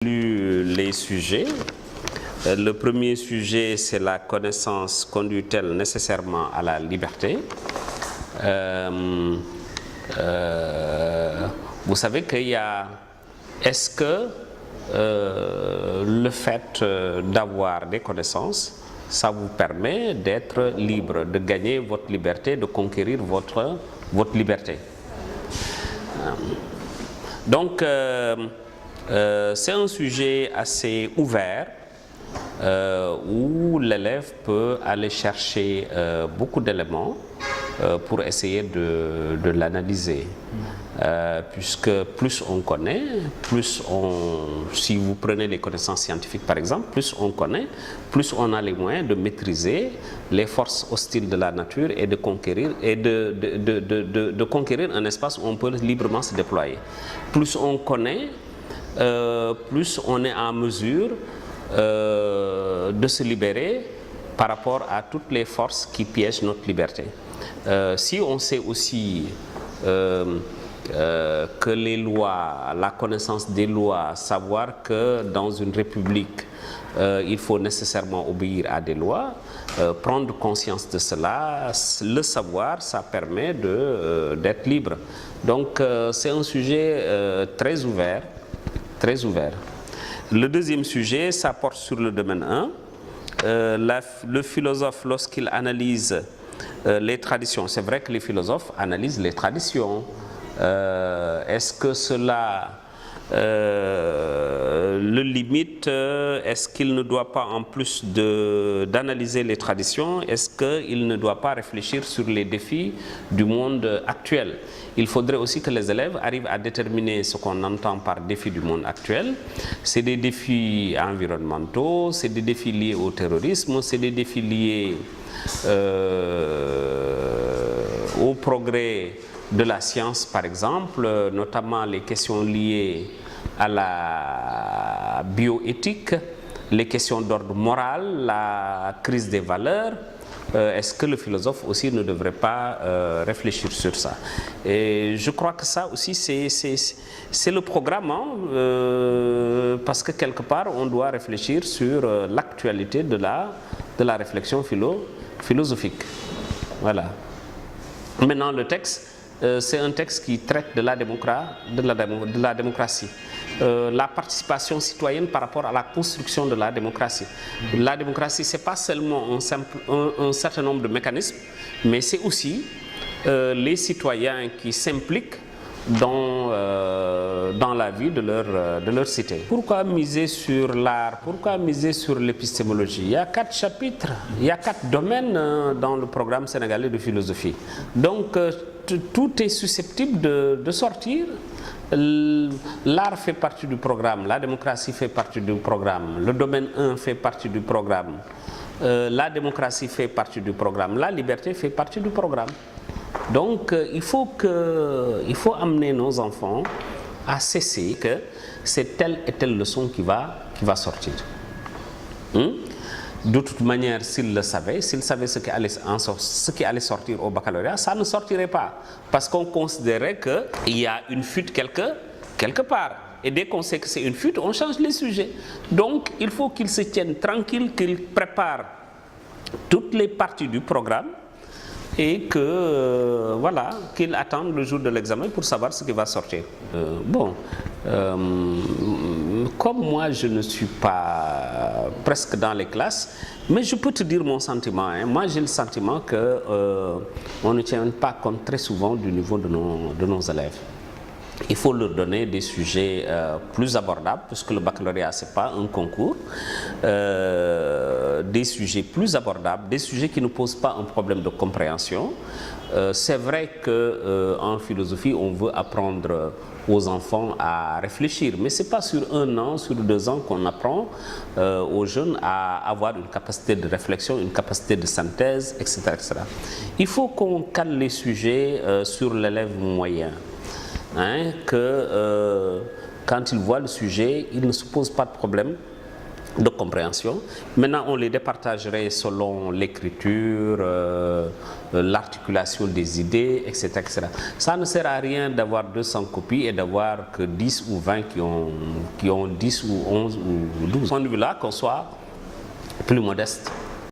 Les sujets. Le premier sujet, c'est la connaissance conduit-elle nécessairement à la liberté. Vous savez qu'il y a... Est-ce que le fait d'avoir des connaissances, ça vous permet d'être libre, de gagner votre liberté, de conquérir votre liberté? Donc, c'est un sujet assez ouvert où l'élève peut aller chercher beaucoup d'éléments pour essayer de l'analyser. Puisque plus on connaît, si vous prenez les connaissances scientifiques par exemple, plus on connaît, plus on a les moyens de maîtriser les forces hostiles de la nature et de conquérir, de conquérir un espace où on peut librement se déployer. Plus on connaît, plus on est en mesure de se libérer par rapport à toutes les forces qui piègent notre liberté. Si on sait aussi que les lois, la connaissance des lois, savoir que dans une république, il faut nécessairement obéir à des lois, prendre conscience de cela, le savoir, ça permet d'être libre. Donc c'est un sujet très ouvert, très ouvert. Le deuxième sujet, ça porte sur le domaine 1. Le philosophe, lorsqu'il analyse les traditions, c'est vrai que les philosophes analysent les traditions. Est-ce que cela le limite? Est-ce qu'il ne doit pas, en plus d'analyser les traditions, est-ce qu'il ne doit pas réfléchir sur les défis du monde actuel? Il faudrait aussi que les élèves arrivent à déterminer ce qu'on entend par défis du monde actuel. C'est des défis environnementaux, c'est des défis liés au terrorisme, c'est des défis liés au progrès de la science, par exemple, notamment les questions liées à la bioéthique, les questions d'ordre moral, la crise des valeurs. Est-ce que le philosophe aussi ne devrait pas réfléchir sur ça? Et je crois que ça aussi, c'est le programme, hein, parce que quelque part, on doit réfléchir sur l'actualité de la réflexion philosophique. Voilà. Maintenant, le texte, c'est un texte qui traite de la démocratie. La participation citoyenne par rapport à la construction de la démocratie. La démocratie, ce n'est pas seulement un certain nombre de mécanismes, mais c'est aussi les citoyens qui s'impliquent dans la vie de leur cité. Pourquoi miser sur l'art? Pourquoi miser sur l'épistémologie? Il y a 4 chapitres, il y a 4 domaines dans le programme sénégalais de philosophie. Donc, tout est susceptible de sortir. L'art fait partie du programme, la démocratie fait partie du programme, le domaine 1 fait partie du programme, la démocratie fait partie du programme, la liberté fait partie du programme. Donc il faut amener nos enfants à cesser que c'est telle et telle leçon qui va sortir. De toute manière, s'ils le savaient, s'ils savaient ce qui allait sortir au baccalauréat, ça ne sortirait pas. Parce qu'on considérait qu'il y a une fuite quelque part. Et dès qu'on sait que c'est une fuite, on change les sujets. Donc, il faut qu'ils se tiennent tranquilles, qu'ils préparent toutes les parties du programme et que, voilà, qu'ils attendent le jour de l'examen pour savoir ce qui va sortir. Comme moi, je ne suis pas presque dans les classes, mais je peux te dire mon sentiment. Hein. Moi, j'ai le sentiment qu'on ne tient pas compte très souvent du niveau de nos élèves. Il faut leur donner des sujets plus abordables, puisque le baccalauréat, ce n'est pas un concours. Des sujets plus abordables, des sujets qui ne posent pas un problème de compréhension. C'est vrai qu'en philosophie, on veut apprendre aux enfants à réfléchir, mais ce n'est pas sur 1 an, sur 2 ans qu'on apprend aux jeunes à avoir une capacité de réflexion, une capacité de synthèse, etc. etc. Il faut qu'on cale les sujets sur l'élève moyen. Hein, quand il voit le sujet, il ne se pose pas de problème de compréhension. Maintenant, on les départagerait selon l'écriture, l'articulation des idées, etc., etc. Ça ne sert à rien d'avoir 200 copies et d'avoir que 10 ou 20 qui ont 10 ou 11 ou 12. De ce point de vue-là, qu'on soit plus modeste.